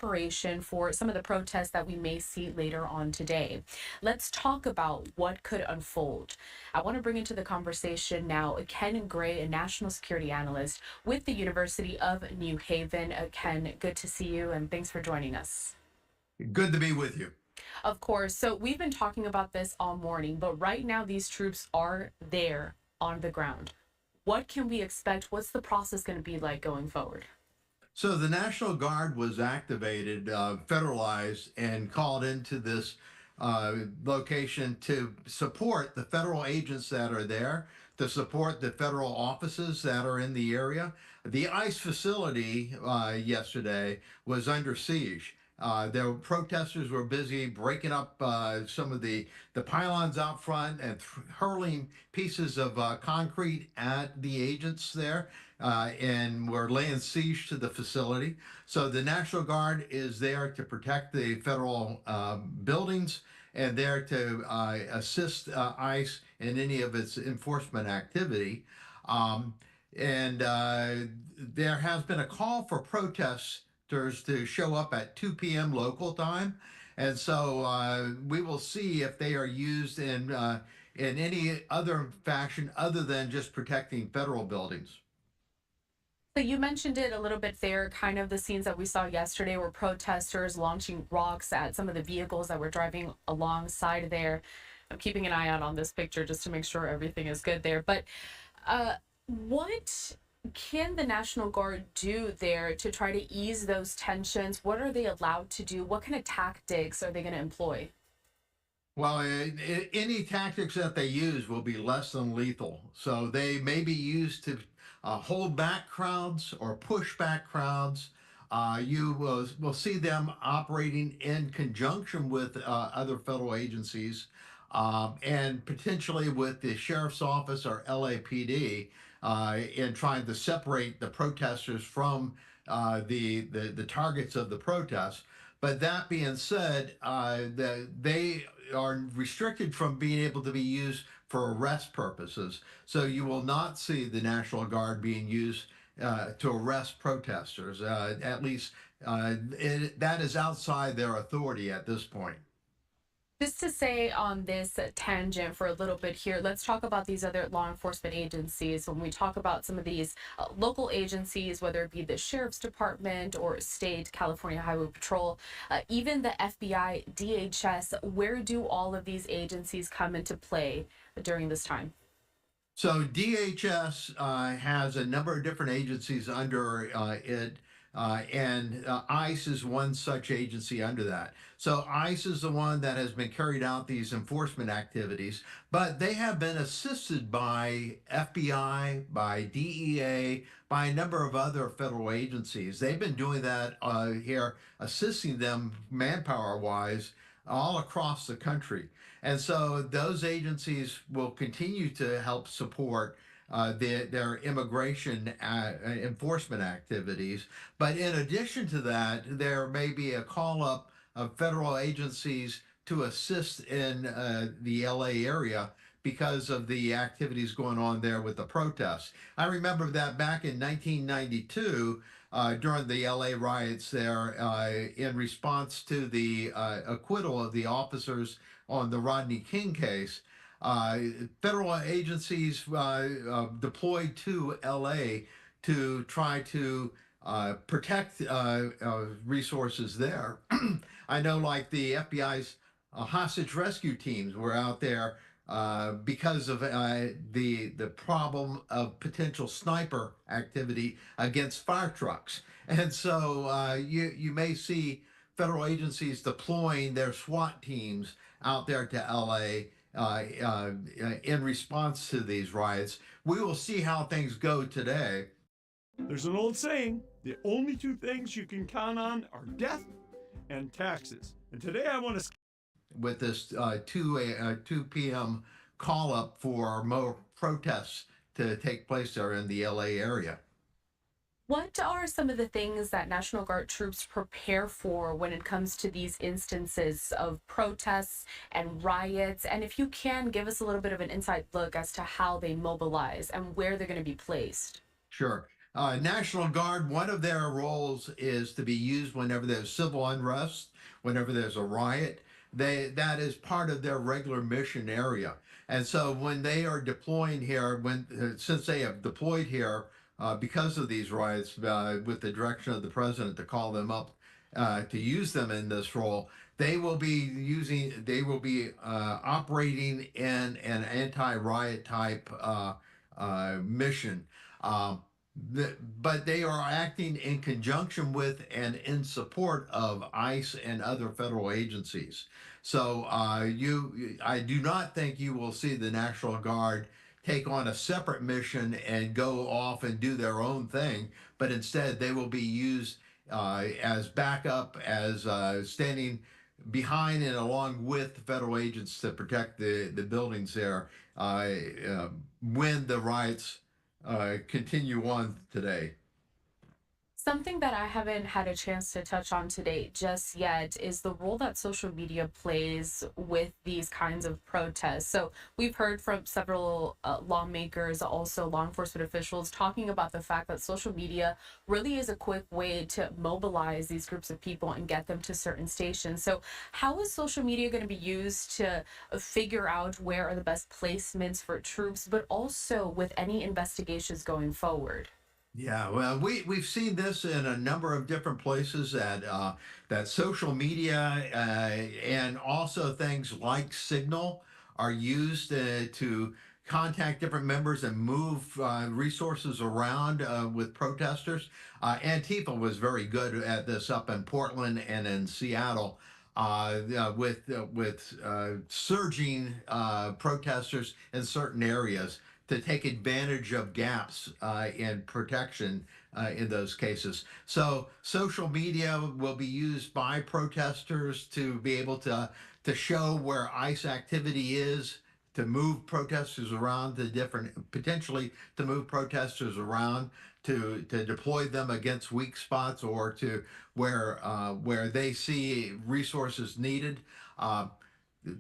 preparation for some of the protests that we may see later on today. Let's talk about what could unfold. I want to bring into the conversation now Ken Gray, a national security analyst with the University of New Haven. Ken, good to see you and thanks for joining us. Good to be with you. Of course. So we've been talking about this all morning, but right now these troops are there on the ground. What can we expect? What's the process going to be like going forward? So the National Guard was activated, federalized, and called into this location to support the federal agents that are there, to support the federal offices that are in the area. The ICE facility yesterday was under siege. There were protesters were busy breaking up some of the pylons out front and hurling pieces of concrete at the agents there, and were laying siege to the facility. So the National Guard is there to protect the federal buildings and there to assist ICE in any of its enforcement activity. Um, and there has been a call for protests to show up at 2 p.m. local time. And so we will see if they are used in any other fashion other than just protecting federal buildings. So you mentioned it a little bit there, kind of the scenes that we saw yesterday were protesters launching rocks at some of the vehicles that were driving alongside there. I'm keeping an eye out on this picture just to make sure everything is good there. But what can the National Guard do there to try to ease those tensions? What are they allowed to do? What kind of tactics are they going to employ? Well, any tactics that they use will be less than lethal. So they may be used to hold back crowds or push back crowds. You will see them operating in conjunction with other federal agencies and potentially with the sheriff's office or LAPD in trying to separate the protesters from the targets of the protests. But that being said, they are restricted from being able to be used for arrest purposes. So you will not see the National Guard being used to arrest protesters. At least that is outside their authority at this point. Just to say on this tangent for a little bit here, let's talk about these other law enforcement agencies. When we talk about some of these local agencies, whether it be the Sheriff's Department or state, California Highway Patrol, even the FBI, DHS, where do all of these agencies come into play during this time? So DHS has a number of different agencies under it, and ICE is one such agency under that. So ICE is the one that has been carried out these enforcement activities, but they have been assisted by FBI, by DEA, by a number of other federal agencies. They've been doing that here, assisting them manpower wise all across the country. And so those agencies will continue to help support their immigration enforcement activities. But in addition to that, there may be a call up of federal agencies to assist in the LA area because of the activities going on there with the protests. I remember that back in 1992, during the LA riots there, in response to the acquittal of the officers on the Rodney King case, uh, federal agencies deployed to LA to try to protect resources there. I know, like the FBI's hostage rescue teams were out there because of the problem of potential sniper activity against fire trucks, and so you may see federal agencies deploying their SWAT teams out there to LA in response to these riots. We will see how things go today. There's an old saying, the only two things you can count on are death and taxes. And today I want to With this 2 p.m. call up for more protests to take place there in the LA area. What are some of the things that National Guard troops prepare for when it comes to these instances of protests and riots? And if you can, give us a little bit of an inside look as to how they mobilize and where they're going to be placed. Sure. National Guard, one of their roles is to be used whenever there's civil unrest, whenever there's a riot. That is part of their regular mission area. And so when they are deploying here, since they have deployed here because of these riots, with the direction of the president to call them up to use them in this role, they will be operating in an anti-riot type mission. Um, but they are acting in conjunction with and in support of ICE and other federal agencies. So I do not think you will see the National Guard take on a separate mission and go off and do their own thing, but instead they will be used as backup, as standing behind and along with federal agents to protect the buildings there when the riots continue on today. Something that I haven't had a chance to touch on today just yet is the role that social media plays with these kinds of protests. So, we've heard from several lawmakers, also law enforcement officials, talking about the fact that social media really is a quick way to mobilize these groups of people and get them to certain stations. So, how is social media going to be used to figure out where are the best placements for troops, but also with any investigations going forward? Yeah, well, we've seen this in a number of different places that social media and also things like Signal are used to contact different members and move resources around with protesters. Antifa was very good at this up in Portland and in Seattle. With surging protesters in certain areas to take advantage of gaps in protection in those cases. So social media will be used by protesters to be able to show where ICE activity is, to move protesters around to different, potentially to move protesters around to deploy them against weak spots or to where they see resources needed. Uh,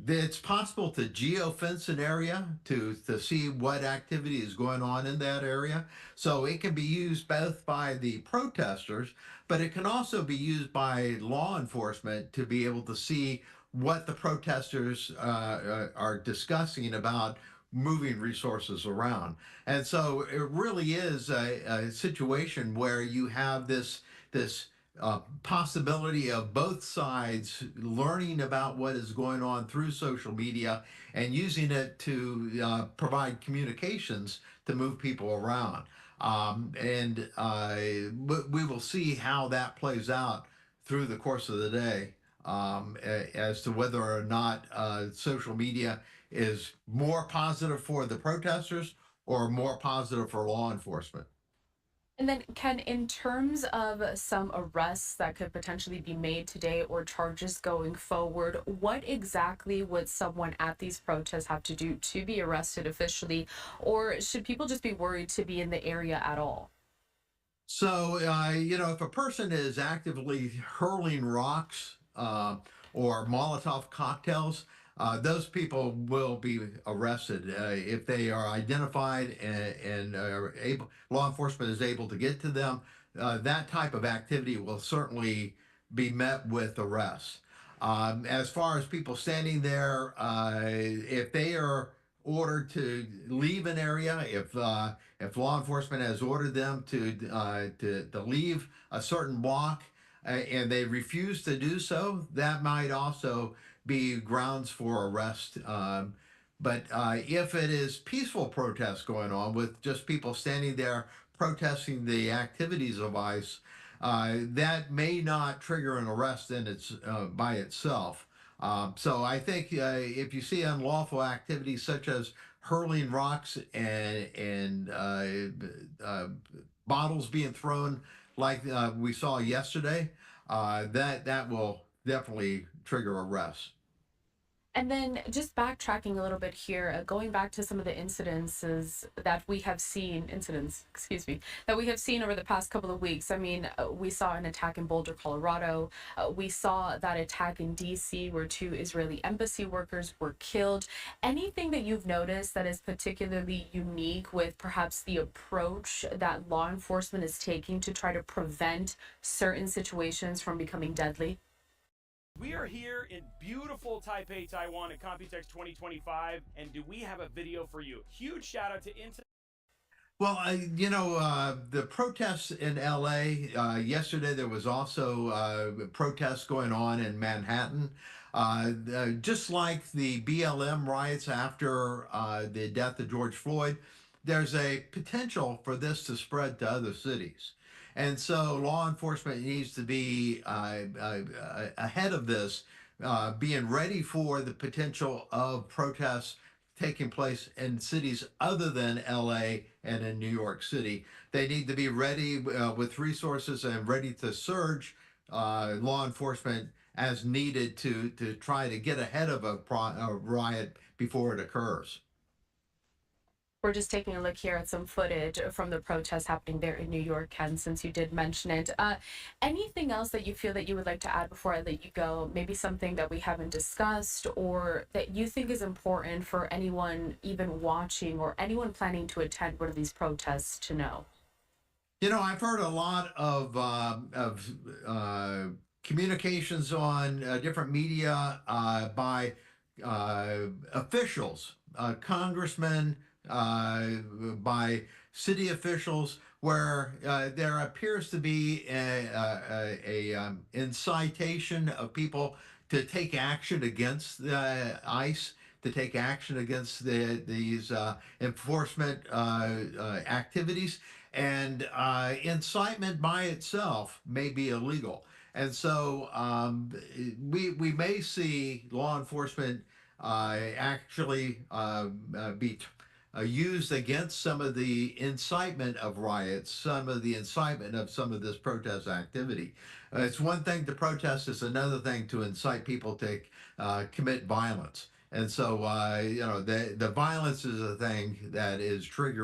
it's possible to geofence an area to see what activity is going on in that area. So it can be used both by the protesters, but it can also be used by law enforcement to be able to see what the protesters are discussing about moving resources around. And so it really is a situation where you have this possibility of both sides learning about what is going on through social media and using it to provide communications to move people around. And we will see how that plays out through the course of the day as to whether or not social media is more positive for the protesters or more positive for law enforcement. And then, Ken, in terms of some arrests that could potentially be made today or charges going forward, what exactly would someone at these protests have to do to be arrested officially? Or should people just be worried to be in the area at all? So, if a person is actively hurling rocks or Molotov cocktails, those people will be arrested if they are identified and are able, law enforcement is able to get to them. That type of activity will certainly be met with arrest. As far as people standing there, if they are ordered to leave an area, if law enforcement has ordered them to leave a certain block and they refuse to do so, that might also be grounds for arrest. But if it is peaceful protests going on with just people standing there protesting the activities of ICE, that may not trigger an arrest in its by itself. So I think if you see unlawful activities such as hurling rocks and bottles being thrown like we saw yesterday, that will definitely trigger arrest. And then just backtracking a little bit here, going back to some of the incidences that we have seen, excuse me, that we have seen over the past couple of weeks. I mean, we saw an attack in Boulder, Colorado. We saw that attack in DC where two Israeli embassy workers were killed. Anything that you've noticed that is particularly unique with perhaps the approach that law enforcement is taking to try to prevent certain situations from becoming deadly? We are here in beautiful Taipei, Taiwan at Computex 2025, and do we have a video for you? Huge shout out to Well, the protests in LA, yesterday there was also protests going on in Manhattan. Just like the BLM riots after the death of George Floyd, there's a potential for this to spread to other cities. And so law enforcement needs to be ahead of this, being ready for the potential of protests taking place in cities other than LA and in New York City. They need to be ready with resources and ready to surge law enforcement as needed to try to get ahead of a riot before it occurs. We're just taking a look here at some footage from the protests happening there in New York, Ken, since you did mention it. Anything else that you feel that you would like to add before I let you go? Maybe something that we haven't discussed or that you think is important for anyone even watching or anyone planning to attend one of these protests to know? I've heard a lot of communications on different media by officials, congressmen, by city officials, where there appears to be a incitation of people to take action against ICE, to take action against these enforcement activities. And incitement by itself may be illegal. And so we may see law enforcement actually be used against some of the incitement of riots, some of the incitement of some of this protest activity. It's one thing to protest, it's another thing to incite people to commit violence. And so, the violence is a thing that is triggered.